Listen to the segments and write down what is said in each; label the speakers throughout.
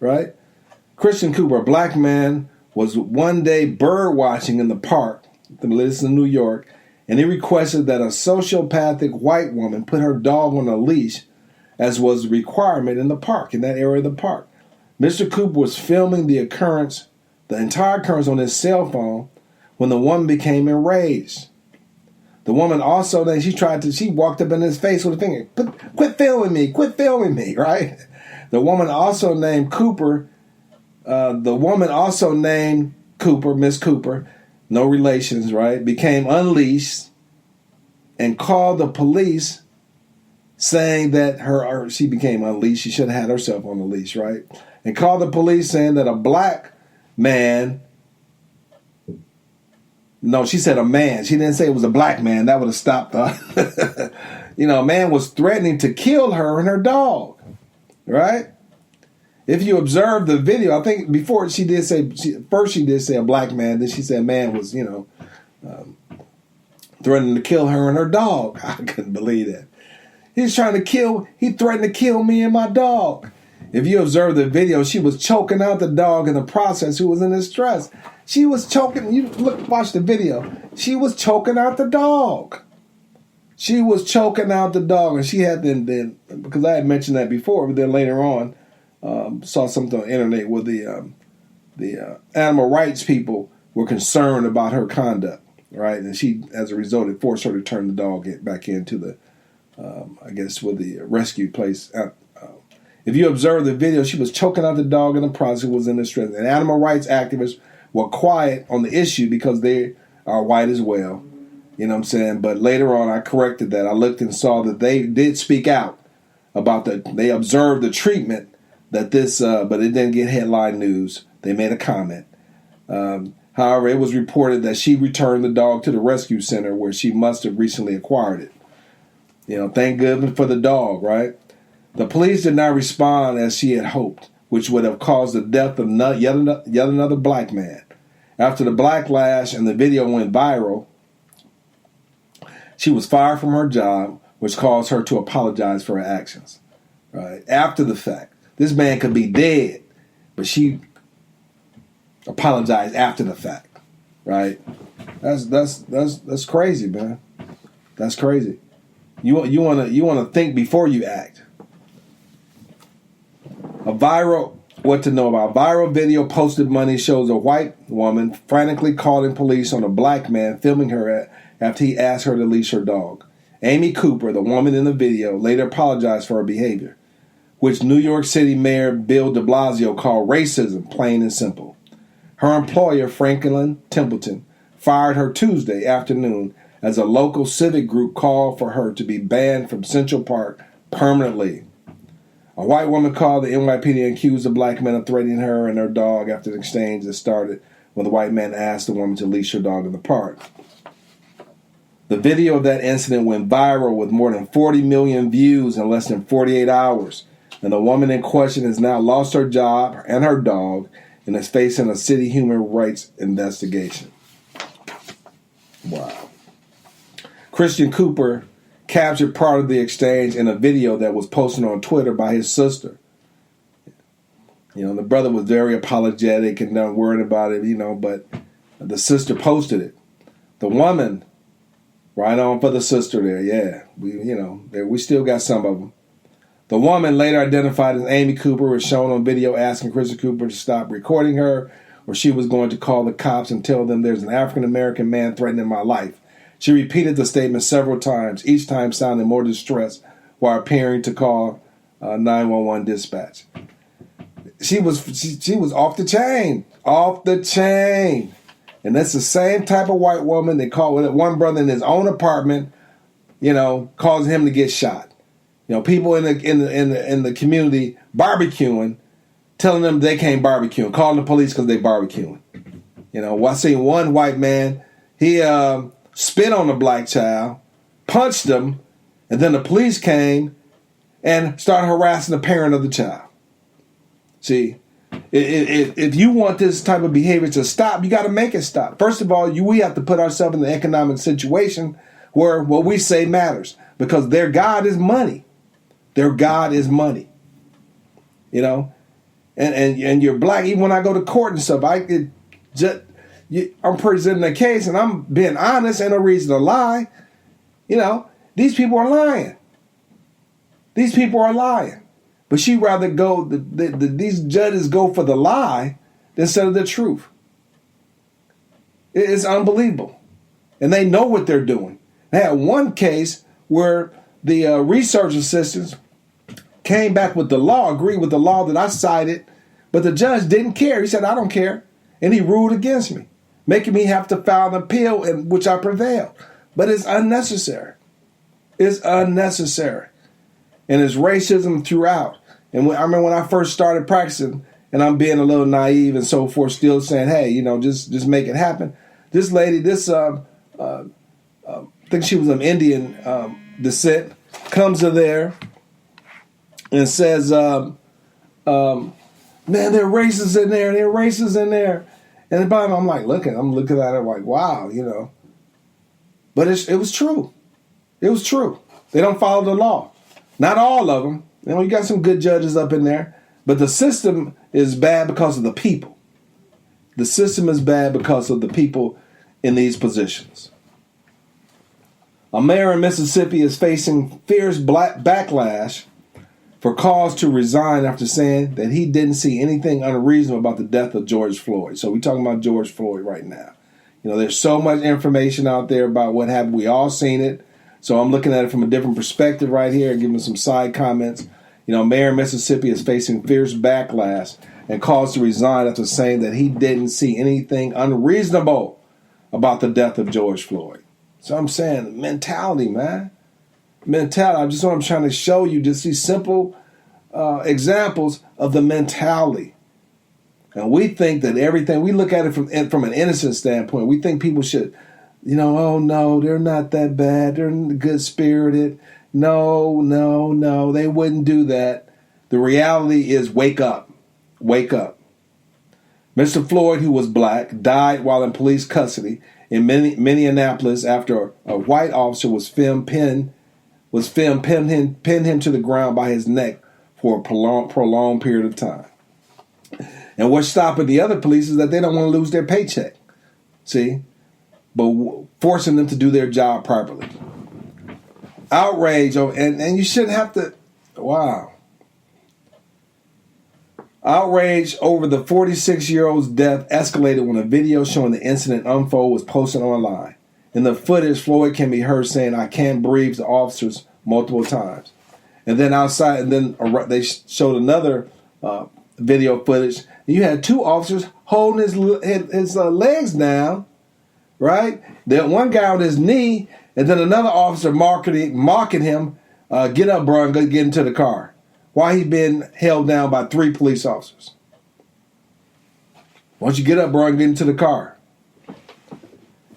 Speaker 1: right? Christian Cooper, a black man, was one day bird watching in the park, this is in New York, and he requested that a sociopathic white woman put her dog on a leash, as was the requirement in the park, in that area of the park. Mr. Cooper was filming the entire occurrence on his cell phone when the woman became enraged. The woman also, then she walked up in his face with a finger, quit filming me, right? The woman also named Cooper, Miss Cooper, no relations, right, became unleashed and called the police saying that she became unleashed. She should have had herself on the leash, right? And called the police saying that a black man, no, she said a man. She didn't say it was a black man. That would have stopped her. A man was threatening to kill her and her dog, right? If you observe the video, I think before she did say a black man, then she said a man was, threatening to kill her and her dog. I couldn't believe that. He threatened to kill me and my dog. If you observe the video, she was choking out the dog in the process who was in distress. She was choking, watch the video. She was choking out the dog. And she had then because I had mentioned that before, but then later on, saw something on the internet where the animal rights people were concerned about her conduct, right? And she, as a result, it forced her to turn the dog back into the, with the rescue place. If you observe the video, she was choking out the dog in the process, was in distress. And animal rights activists were quiet on the issue because they are white as well. You know what I'm saying? But later on, I corrected that. I looked and saw that they did speak out about they observed the treatment that but it didn't get headline news. They made a comment. However, it was reported that she returned the dog to the rescue center where she must have recently acquired it. Thank goodness for the dog, right? The police did not respond as she had hoped, which would have caused the death of yet another black man. After the backlash and the video went viral, she was fired from her job, which caused her to apologize for her actions. Right after the fact. This man could be dead, but she apologized after the fact, right? That's crazy, man. That's crazy. You want to think before you act. What to know about? Viral video posted Monday shows a white woman frantically calling police on a black man filming her after he asked her to leash her dog. Amy Cooper, the woman in the video, later apologized for her behavior, which New York City Mayor Bill de Blasio called racism, plain and simple. Her employer, Franklin Templeton, fired her Tuesday afternoon as a local civic group called for her to be banned from Central Park permanently. A white woman called the NYPD and accused the black man of threatening her and her dog after an exchange that started when the white man asked the woman to leash her dog in the park. The video of that incident went viral with more than 40 million views in less than 48 hours. And the woman in question has now lost her job and her dog and is facing a city human rights investigation. Wow. Christian Cooper captured part of the exchange in a video that was posted on Twitter by his sister. The brother was very apologetic and not worried about it, but the sister posted it. The woman, right on for the sister there, yeah. We still got some of them. The woman, later identified as Amy Cooper, was shown on video asking Christian Cooper to stop recording her, or she was going to call the cops and tell them there's an African-American man threatening my life. She repeated the statement several times, each time sounding more distressed while appearing to call 911 dispatch. She was off the chain. And that's the same type of white woman they called one brother in his own apartment, causing him to get shot. People in the community barbecuing, telling them they can't barbecue, and calling the police because they barbecuing. I seen one white man, he spit on a black child, punched him, and then the police came and started harassing the parent of the child. See, if you want this type of behavior to stop, you got to make it stop. First of all, we have to put ourselves in the economic situation where what we say matters, because their God is money. Their God is money. and you're black, even when I go to court and stuff, I'm presenting a case and I'm being honest, ain't no reason to lie. These people are lying. These people are lying. But she rather go, these judges go for the lie instead of the truth. It's unbelievable. And they know what they're doing. They had one case where the research assistants came back with the law, agreed with the law that I cited, but the judge didn't care. He said, I don't care. And he ruled against me, making me have to file an appeal, in which I prevailed. But it's unnecessary. It's unnecessary. And it's racism throughout. And I remember when I first started practicing, and I'm being a little naive and so forth, still saying, hey, just make it happen. This lady, I think she was of Indian descent, comes to there and says, man, there are racists in there, there are racists in there. And the bottom, I'm looking at her like, wow, But it was true. It was true. They don't follow the law. Not all of them. You got some good judges up in there. But the system is bad because of the people. The system is bad because of the people in these positions. A mayor in Mississippi is facing fierce backlash for cause to resign after saying that he didn't see anything unreasonable about the death of George Floyd. So we're talking about George Floyd right now. There's so much information out there about what happened. We all seen it. So I'm looking at it from a different perspective right here, giving some side comments. Mayor in Mississippi is facing fierce backlash and calls to resign after saying that he didn't see anything unreasonable about the death of George Floyd. So I'm saying mentality, man. Mentality. Just what I'm trying to show you, just these simple examples of the mentality. And we think that everything, we look at it from an innocent standpoint. We think people should, oh no, they're not that bad. They're good-spirited. No, they wouldn't do that. The reality is wake up. Wake up. Mr. Floyd, who was black, died while in police custody in Minneapolis after a white officer was pinned him to the ground by his neck for a prolonged period of time. And what's stopping the other police is that they don't want to lose their paycheck. See? But forcing them to do their job properly. Outrage, and you shouldn't have to, wow. Outrage over the 46-year-old's death escalated when a video showing the incident unfold was posted online. In the footage, Floyd can be heard saying, I can't breathe to officers multiple times. And then outside, and then they showed another video footage. You had two officers holding his legs down, right? Then one guy on his knee, and then another officer mocking him, get up, bro, and get into the car. While he's being held down by 3 police officers. Why don't you get up, bro, and get into the car?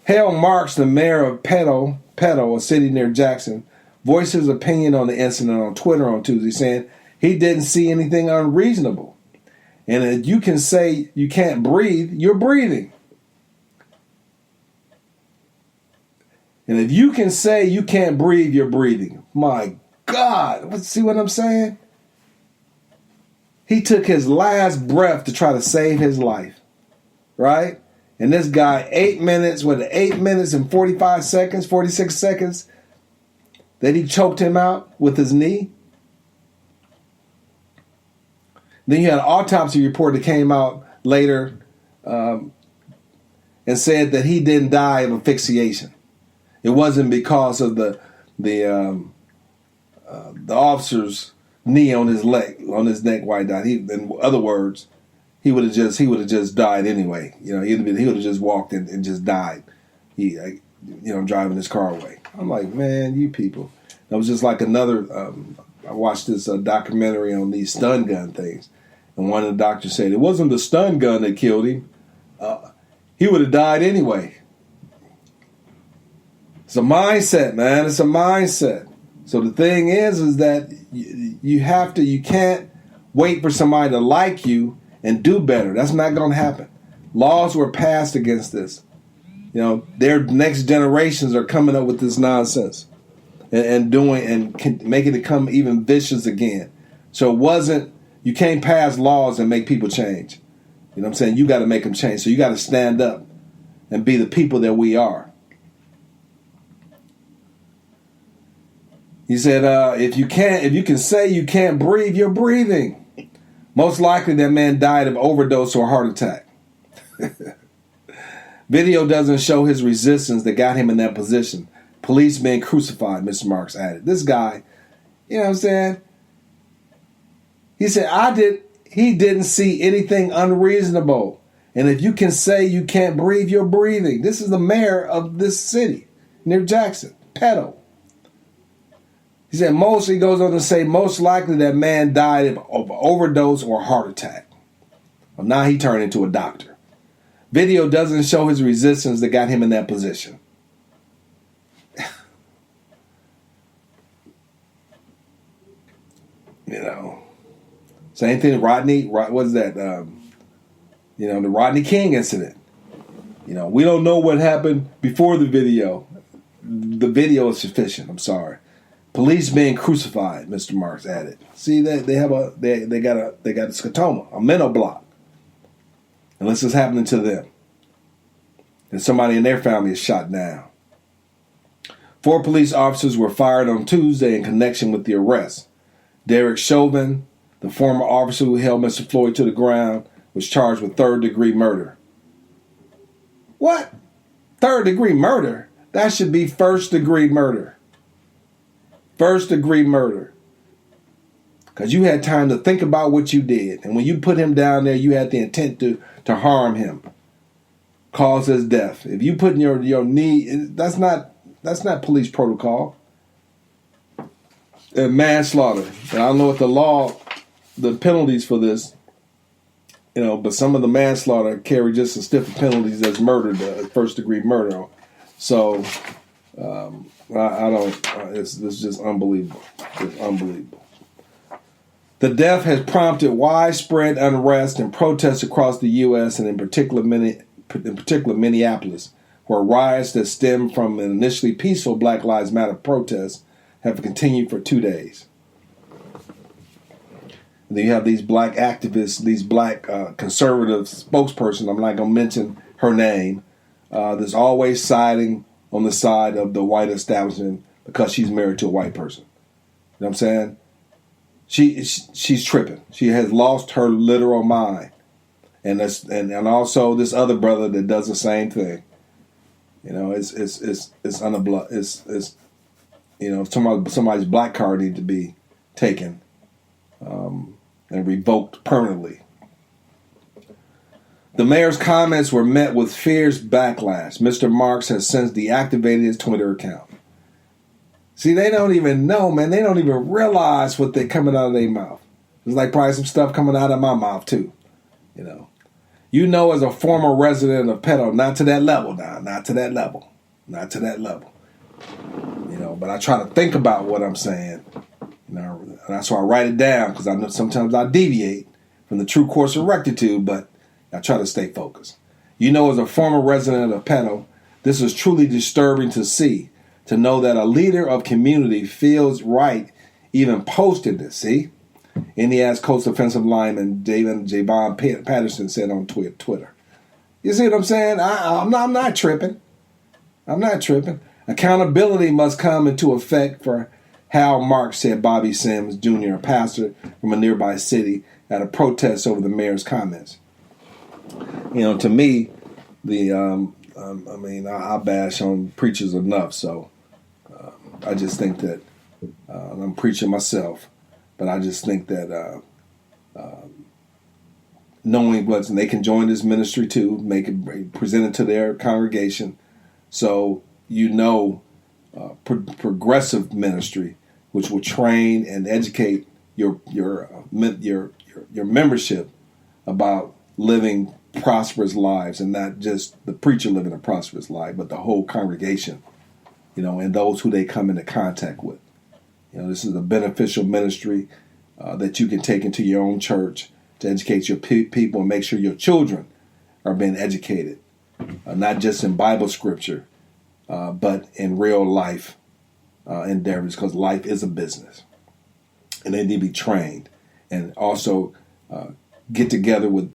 Speaker 1: Hale Marks, the mayor of Petal, a city near Jackson, voiced his opinion on the incident on Twitter on Tuesday, saying he didn't see anything unreasonable. And if you can say you can't breathe, you're breathing. And if you can say you can't breathe, you're breathing. My God. See what I'm saying? He took his last breath to try to save his life. Right? And this guy, 8 minutes and 46 seconds, that he choked him out with his knee. Then you had an autopsy report that came out later and said that he didn't die of asphyxiation. It wasn't because of the officer's knee on his neck why he died. In other words, he would have just died anyway. He would have just walked and just died. Driving his car away. I'm like, man, you people. That was just like another. I watched this documentary on these stun gun things, and one of the doctors said it wasn't the stun gun that killed him. He would have died anyway. It's a mindset, man. It's a mindset. So the thing is that you can't wait for somebody to like you and do better. That's not going to happen. Laws were passed against this. Their next generations are coming up with this nonsense and making it come even vicious again. So it wasn't You can't pass laws and make people change. You know what I'm saying? You got to make them change. So you got to stand up and be the people that we are. He said, if you can say you can't breathe, you're breathing. Most likely that man died of overdose or heart attack. Video doesn't show his resistance that got him in that position. Police being crucified, Mr. Marks added. This guy, you know what I'm saying? He said, he didn't see anything unreasonable. And if you can say you can't breathe, you're breathing. This is the mayor of this city near Jackson, Pedo. He said, he goes on to say, most likely that man died of overdose or heart attack. Well, now he turned into a doctor. Video doesn't show his resistance that got him in that position. You know, same thing. Rodney, what is that? The Rodney King incident. You know, we don't know what happened before the video. The video is sufficient. I'm sorry. Police being crucified, Mr. Marks added. See, they got a scotoma, a mental block. Unless it's happening to them. And somebody in their family is shot down. 4 police officers were fired on Tuesday in connection with the arrest. Derek Chauvin, the former officer who held Mr. Floyd to the ground, was charged with 3rd-degree murder. What? 3rd-degree murder? That should be 1st-degree murder. 1st-degree murder. Because you had time to think about what you did. And when you put him down there, you had the intent to harm him. Cause his death. If you put in your knee, that's not police protocol. And manslaughter. And I don't know what the penalties for this, but some of the manslaughter carry just as stiff penalties as murder, 1st-degree murder. So, I don't, it's just unbelievable. It's unbelievable. The death has prompted widespread unrest and protests across the U.S. and in particular Minneapolis, where riots that stemmed from an initially peaceful Black Lives Matter protests have continued for 2 days. And then you have these black activists, these black conservative spokesperson, I'm not going to mention her name, that's always siding on the side of the white establishment because she's married to a white person. You know what I'm saying? She's tripping. She has lost her literal mind. And also this other brother that does the same thing. Somebody's black card need to be taken and revoked permanently. The mayor's comments were met with fierce backlash. Mr. Marks has since deactivated his Twitter account. See, they don't even know, man. They don't even realize what they're coming out of their mouth. It's like probably some stuff coming out of my mouth too. As a former resident of Pedo, not to that level now, not to that level. But I try to think about what I'm saying. And that's why I write it down, because I know sometimes I deviate from the true course of rectitude, but I try to stay focused. As a former resident of Pedo, this is truly disturbing to see, to know that a leader of community feels right even posted this, see? Indiana's Colts offensive lineman Javon Patterson said on Twitter. You see what I'm saying? I'm not tripping. I'm not tripping. Accountability must come into effect for Hal Marks, said Bobby Sims Jr., a pastor from a nearby city, at a protest over the mayor's comments. To me, I bash on preachers enough, so I just think that I'm preaching myself, but I just think that knowing what they can join this ministry too, make it present it to their congregation, so progressive ministry, which will train and educate your membership about living prosperous lives, and not just the preacher living a prosperous life, but the whole congregation, and those who they come into contact with. This is a beneficial ministry that you can take into your own church to educate your people and make sure your children are being educated, not just in Bible scripture, but in real life endeavors, because life is a business, and they need to be trained. and also get together with